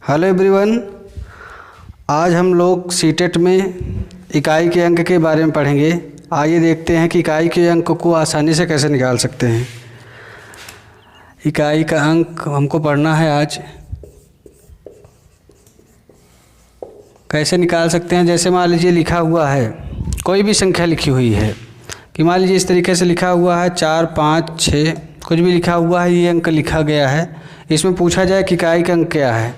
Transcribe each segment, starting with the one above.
Hello everyone, आज हम लोग सीटेट में इकाई के अंक के बारे में पढ़ेंगे। आइए देखते हैं कि इकाई के अंक को आसानी से कैसे निकाल सकते हैं। इकाई का अंक हमको पढ़ना है आज। कैसे निकाल सकते हैं? जैसे मान लीजिए लिखा हुआ है, कोई भी संख्या लिखी हुई है कि मान लीजिए इस तरीके से लिखा हुआ है 4, 5, 6, कुछ भी लिखा हुआ है, ये अंक लिखा गया है। इसमें पूछा जाए कि इकाई का अंक क्या है,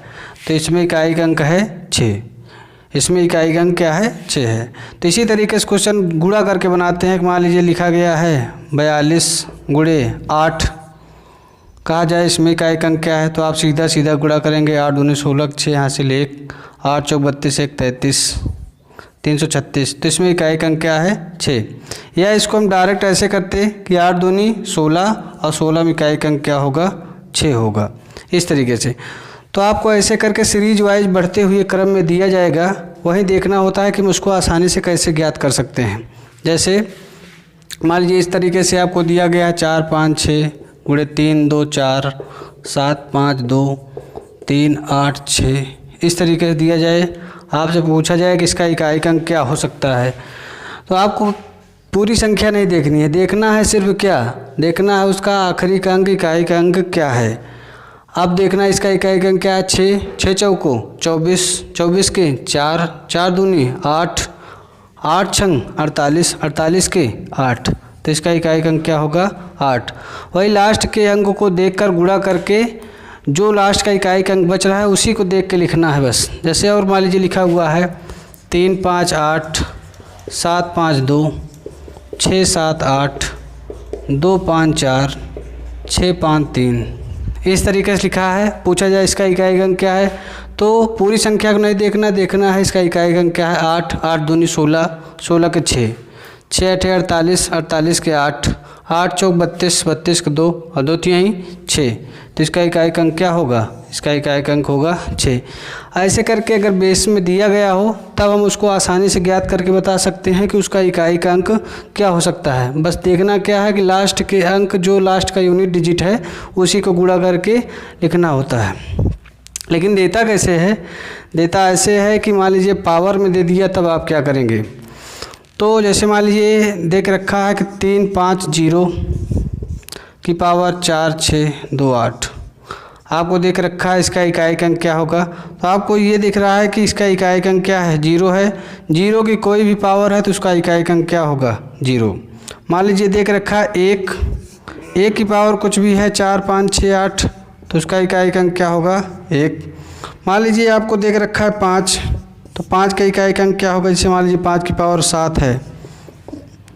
तो इसमें इकाई का अंक है 6। इसमें इकाई का अंक क्या है? 6 है। तो इसी तरीके से क्वेश्चन गुणा करके बनाते हैं कि मान लीजिए लिखा गया है 42 गुणे 8, कहा जाए इसमें इकाई का अंक क्या है, तो आप सीधा सीधा गुणा करेंगे। 8 दूनी 16, 6 यहाँ से 1, 8 चौक 32, 1 33, 336। तो इसमें इकाई का अंक क्या है? 6। या इसको हम डायरेक्ट ऐसे करते कि 8 दूनी 16 और 16 में इकाई का अंक क्या होगा? 6 होगा। इस तरीके से तो आपको ऐसे करके सीरीज वाइज बढ़ते हुए क्रम में दिया जाएगा, वहीं देखना होता है कि हम उसको आसानी से कैसे ज्ञात कर सकते हैं। जैसे मान लीजिए इस तरीके से आपको दिया गया है 4, 5, 6 गुणे 3, 2, 4, 7, 5, 2, 3, 8, 6। इस तरीके से दिया जाए, आपसे पूछा जाए कि इसका इकाई का अंक क्या हो सकता है, तो आपको पूरी संख्या नहीं देखनी है, देखना है सिर्फ क्या देखना है, उसका आखिरी का अंक, इकाई का अंक क्या है। अब देखना इसका इकाई का अंक क्या है? 6, 6 चौको 24, 24 के 4, 4 दूनी 8, 8 छंग 48, 48 के 8। तो इसका इकाई का अंक क्या होगा? 8। वही लास्ट के अंक को देखकर गुणा करके जो लास्ट का इकाई का अंक बच रहा है उसी को देख के लिखना है बस। जैसे और मान लीजिए लिखा हुआ है 3, 5, 8, 7, 5, 2, 6, 7, 8, 2, 5, 4, 6, 5, 3। इस तरीके से लिखा है। पूछा जाए इसका इकाई का अंक क्या है, तो पूरी संख्या को नहीं देखना, देखना है इसका इकाई का अंक क्या है। 8, 8 दूनी 16, 16 के 6, 6 8 48, 48 के 8, 8 चौक 32, 32 के 2 और 2 3 6। तो इसका इकाई का अंक क्या होगा? इसका इकाई का अंक होगा 6। ऐसे करके अगर बेस में दिया गया हो तब हम उसको आसानी से ज्ञात करके बता सकते हैं कि उसका इकाई का अंक क्या हो सकता है। बस देखना क्या है कि लास्ट के अंक, जो लास्ट का यूनिट डिजिट है उसी को गुणा करके लिखना होता है। लेकिन देता कैसे है? देता ऐसे है कि मान लीजिए पावर में दे दिया, तब आप क्या करेंगे? तो जैसे मान लीजिए देख रखा है कि 3, 5, 0 की पावर 4, 6, 2, 8 आपको देख रखा है। इसका इकाई का अंक क्या होगा? तो आपको ये दिख रहा है कि इसका इकाई का अंक क्या है? 0 है। 0 की कोई भी पावर है तो उसका इकाई का अंक क्या होगा? 0। मान लीजिए देख रखा है 1 की पावर कुछ भी है 4, 5, 6, 8, तो उसका इकाई का अंक क्या होगा? 1। मान लीजिए आपको देख रखा है 5, तो 5 का इकाई का अंक क्या होगा? जैसे मान लीजिए 5 की पावर 7 है,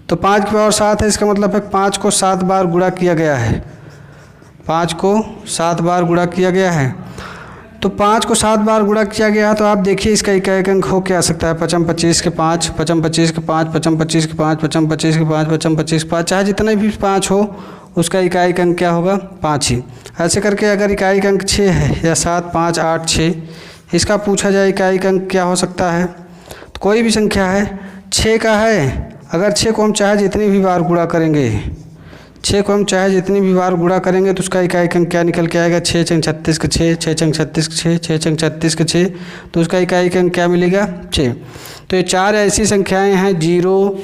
तो 5 की पावर 7 है, इसका मतलब है 5 को 7 बार गुणा किया गया है। 5 को 7 बार गुणा किया गया है, तो 5 को 7 बार गुणा किया गया है, तो आप देखिए इसका इकाई का अंक हो क्या सकता है? 55 25 के 5, 55 25 के 5, 55 25 के 5, 55 25 के 5, 55 25 के 5, चाहे जितने भी 5 हो उसका इकाई का अंक क्या होगा? 5 ही। ऐसे करके अगर इकाई का अंक 6 है या 7, 5, 8, 6, इसका पूछा जाए इकाई का अंक क्या हो सकता है, तो कोई भी संख्या है 6 का है। अगर 6 को हम चाहे जितनी भी बार गुणा करेंगे, 6 को हम चाहे जितनी भी बार गुणा करेंगे तो उसका इकाई का अंक क्या निकल के आएगा? 6 छंग 36 के 6, 6 छंग 36 के 6, 6 छंग 36 के 6, तो उसका इकाई का अंक क्या मिलेगा? 6। तो ये 4 ऐसी संख्याएं हैं 0,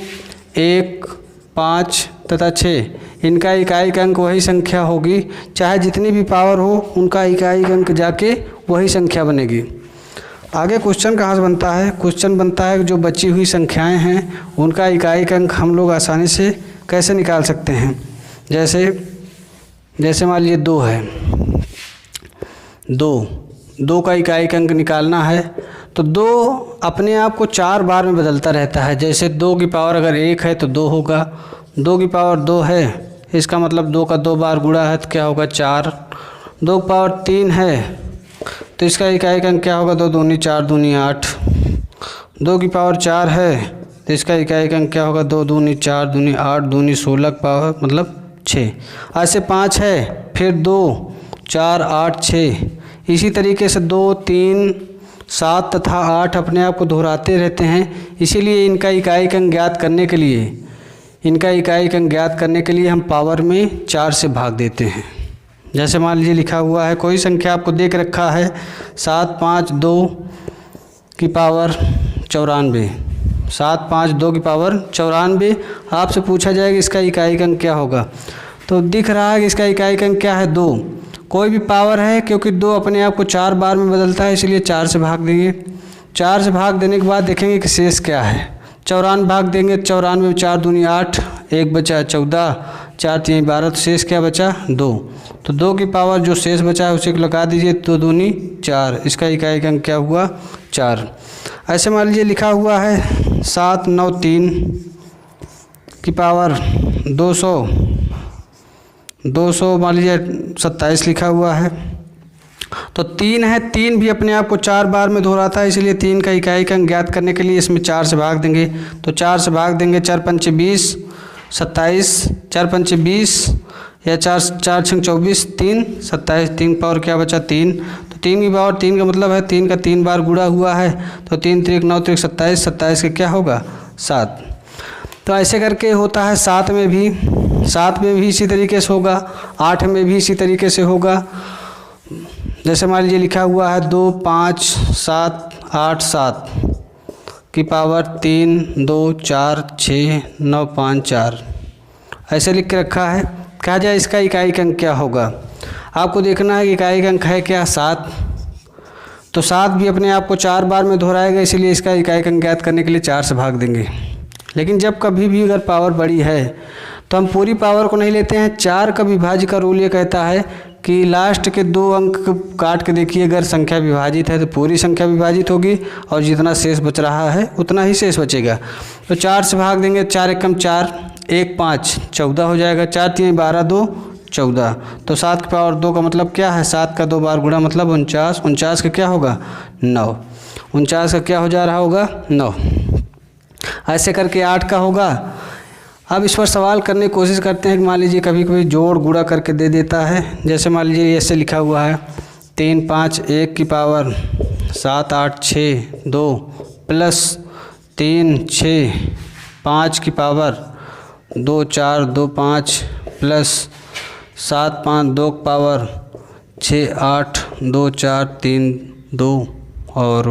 1, 5 तथा 6। इनका इकाई का अंक वही संख्या होगी, चाहे जितनी भी पावर हो उनका इकाई का अंक जाके वही संख्या बनेगी। आगे क्वेश्चन कहाँ से बनता है? क्वेश्चन बनता है जो बची हुई संख्याएं हैं उनका इकाई का अंक हम लोग आसानी से कैसे निकाल सकते हैं। जैसे मान लीजिए 2 है, 2 का इकाई का अंक निकालना है, तो 2 अपने आप को 4 बार में बदलता रहता है। जैसे 2 की पावर अगर 1 है तो 2 होगा, 2 की पावर 2 है, इसका मतलब 2 का 2 बार गुणा है तो क्या होगा? 4। 2 की पावर 3 है तो इसका इकाई का अंक क्या होगा? 2 दूनी 4 दूनी 8। 2 की पावर 4 है तो इसका इकाई का अंक क्या होगा? 2 दूनी 4 दूनी 8 दूनी 16 की पावर मतलब 6। ऐसे 5 है, फिर 2, 4, 8, 6। इसी तरीके से 2, 3, 7 तथा 8 अपने आप को दोहराते रहते हैं। इसीलिए इनका इकाई का अंक ज्ञात करने के लिए हम पावर में 4 से भाग देते हैं। जैसे मान लीजिए लिखा हुआ है, कोई संख्या आपको देख रखा है 752 की पावर 94, 752 की पावर 94। आपसे पूछा जाएगा इसका इकाई अंक क्या होगा, तो दिख रहा है कि इसका इकाई अंक क्या है 2। कोई भी पावर है, क्योंकि 2 अपने आप को 4 बार में बदलता है, इसलिए 4 से भाग देंगे। 4 से भाग देने के बाद देखेंगे कि शेष क्या है। 94 भाग देंगे, 94 में 4 दूनी 8, 1 बचा 14, 4 3 12, तो शेष क्या बचा 2। तो 2 की पावर जो शेष बचा है उसे लगा दीजिए, 2 दूनी 4, इसका इकाई अंक क्या हुआ 4। ऐसे मान लीजिए लिखा हुआ है 793 की पावर 200 मान लीजिए 27 लिखा हुआ है। तो 3 है, 3 भी अपने आप को 4 बार में दोहराता है, इसलिए 3 का इकाई अंक ज्ञात करने के लिए इसमें 4 से भाग देंगे। तो 4 से भाग देंगे, 4 पंचे 20, 27, 4 पंचे 20 या 4 6 24, 3 27, 3 पावर क्या बचा 3। तो 3 की पावर 3 का मतलब है 3 का 3 बार गुणा हुआ है, तो 3 3 9 3 27, 27 का क्या होगा 7। तो ऐसे करके होता है 7 में भी इसी तरीके से होगा, 8 में भी इसी तरीके से होगा। जैसे मान लीजिए लिखा हुआ है 2 5 7 8 7 की पावर 3 2 4 6 9 5 4, ऐसे लिख के रखा है। कहा जाए इसका इकाई अंक क्या होगा, आपको देखना है कि इकाई अंक है क्या 7। तो 7 भी अपने आप को 4 बार में दोहराएगा, इसीलिए इसका इकाई अंक ज्ञात करने के लिए 4 से भाग देंगे। लेकिन जब कभी भी अगर पावर बड़ी है तो हम पूरी पावर को नहीं लेते हैं। 4 का विभाज्य का रूल ये कहता है कि लास्ट के 2 अंक काट के देखिए, अगर संख्या विभाजित है तो पूरी संख्या विभाजित होगी और जितना शेष बच रहा है उतना ही शेष बचेगा। तो 4 से भाग देंगे, 4 एकम 4, 1 5 14 हो जाएगा, 4 3 12 2 14। तो 7 की पावर 2 का मतलब क्या है, 7 का 2 बार गुणा मतलब 49, 49 का क्या होगा 9, 49 का क्या हो जा रहा होगा 9। ऐसे करके 8 का होगा। अब इस पर सवाल करने की कोशिश करते हैं कि मान लीजिए कभी कभी जोड़ गुणा करके दे देता है। जैसे मान लीजिए ऐसे लिखा हुआ है 3 5 1 की पावर 7 8 6 2 प्लस 3 6 5 की पावर 2 4 2 5 प्लस 7 5 2 की पावर 6 8 2 4 3 2 और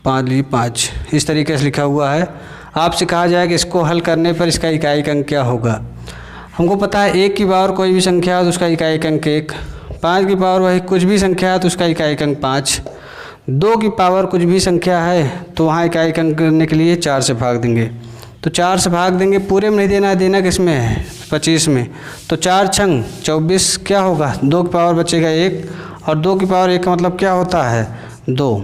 5। इस तरीके से लिखा हुआ है। आपसे कहा जाए कि इसको हल करने पर इसका इकाई अंक क्या होगा। हमको पता है 1 की पावर कोई भी संख्या है तो उसका इकाई अंक 1, 5 की पावर वही कुछ भी संख्या है तो उसका इकाई अंक 5, 2 की पावर कुछ भी संख्या है तो वहाँ इकाई अंक करने के लिए 4 से भाग देंगे। तो 4 से भाग देंगे, पूरे में नहीं देना है, देना किस में है 25 में। तो 4 छंग 24 क्या होगा, 2 की पावर बचेगा 1 और 2 की पावर 1 का मतलब क्या होता है 2।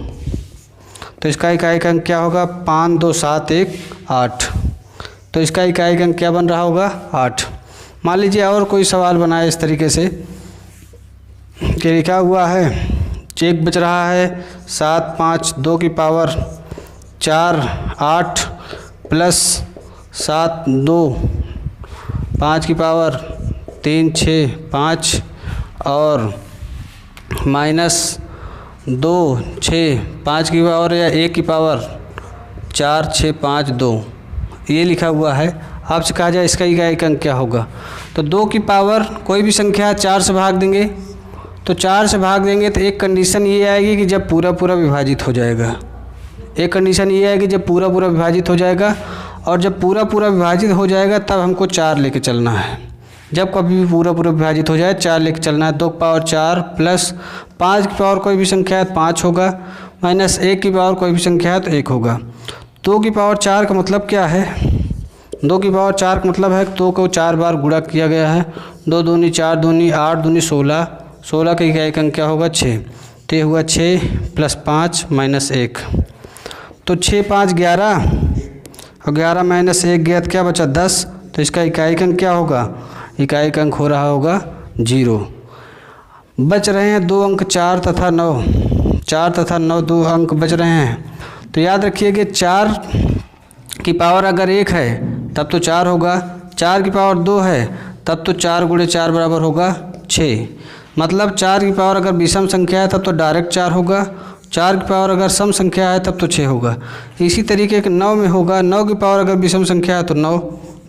तो इसका इकाई अंक क्या होगा 5 2 7 1 8। तो इसका इकाई अंक क्या बन रहा होगा 8। मान लीजिए और कोई सवाल बनाए इस तरीके से कि लिखा हुआ है चेक बच रहा है 7 5 2 की पावर 4 8 प्लस 7 2 5 की पावर 3 6 5 और माइनस 2 6 5 की पावर या 1 की पावर 4 6 5 2, ये लिखा हुआ है। आपसे कहा जाए इसका इकाई अंक क्या होगा। तो 2 की पावर कोई भी संख्या 4 से भाग देंगे। तो 4 से भाग देंगे तो एक कंडीशन ये आएगी कि जब पूरा पूरा विभाजित हो जाएगा। एक कंडीशन ये आएगी जब पूरा पूरा विभाजित हो जाएगा, और जब पूरा पूरा विभाजित हो जाएगा तब हमको 4 लेके चलना है। जब कभी भी पूरा पूरा विभाजित हो जाए 4 लेके चलना है। 2 की पावर 4 प्लस 5 की पावर कोई भी संख्या है 5 होगा, माइनस 1 की पावर कोई भी संख्या है तो 1 होगा। 2 की पावर 4 का मतलब क्या है, 2 की पावर 4 का मतलब है 2 को 4 बार गुणा किया गया है। 2 दूनी 4 दूनी 8 दूनी 16, 16 का इकाई अंक क्या होगा 6। तो ये हुआ 6 प्लस 5 माइनस 1। तो 6 5 11 और 11 माइनस 1 गया तो क्या बचा 10। तो इसका इकाई अंक क्या होगा, इकाई अंक हो रहा होगा 0। बच रहे हैं 2 अंक 4 तथा 9, 4 तथा 9 2 अंक बच रहे हैं। तो याद रखिए कि 4 की पावर अगर 1 है तब तो 4 होगा, 4 की पावर 2 है तब तो 4 गुणे 4 बराबर होगा 6। मतलब 4 की पावर अगर विषम संख्या है तब तो डायरेक्ट 4 होगा, 4 की पावर अगर सम संख्या है तब तो 6 होगा। इसी तरीके के 9 में होगा, 9 की पावर अगर विषम संख्या है तो 9,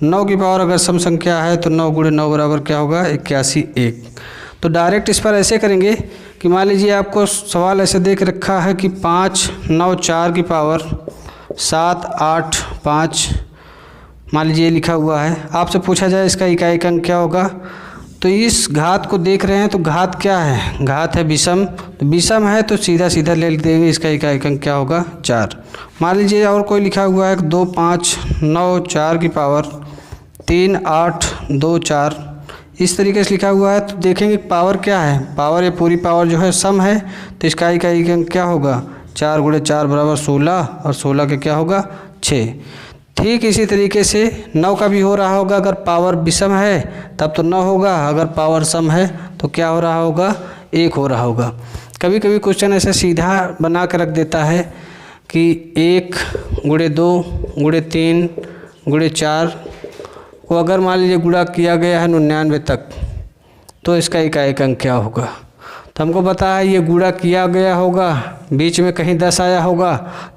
9 की पावर अगर सम संख्या है तो 9 गुणे 9 बराबर क्या होगा 81 1। तो डायरेक्ट इस पर ऐसे करेंगे कि मान लीजिए आपको सवाल ऐसे दे के रखा है कि 5 9 4 की पावर 7 8 5, मान लीजिए लिखा हुआ है। आपसे पूछा जाए इसका इकाई अंक क्या होगा, तो इस घात को देख रहे हैं तो घात क्या है, घात है विषम, तो विषम है तो सीधा सीधा ले देंगे इसका इकाई अंक क्या होगा 4। मान लीजिए और कोई लिखा हुआ है 2 5 9 4 की पावर 3 8 2 4, इस तरीके से लिखा हुआ है। तो देखेंगे पावर क्या है, पावर ये पूरी पावर जो है सम है, तो इसका इकाई अंक क्या होगा 4 × 4 = 16 और 16 के क्या होगा 6। ठीक इसी तरीके से 9 का भी हो रहा होगा, अगर पावर विषम है तब तो 9 होगा, अगर पावर सम है तो क्या हो रहा होगा 1 हो रहा होगा। कभी कभी क्वेश्चन ऐसे सीधा बना कर रख देता है कि 1 × 2 × 3 × 4 को अगर मान लीजिए गुणा किया गया है 99 तक, तो इसका इकाई अंक क्या होगा। तो हमको पता है ये गुणा किया गया होगा, बीच में कहीं 10 आया होगा,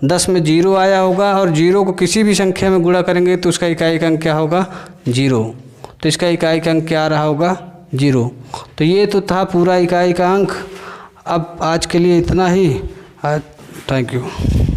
10 में 0 आया होगा, और 0 को किसी भी संख्या में गुणा करेंगे तो उसका इकाई अंक क्या होगा 0, तो इसका इकाई अंक क्या आ रहा होगा 0। तो ये तो था पूरा इकाई का अंक। अब आज के लिए इतना ही। Thank you.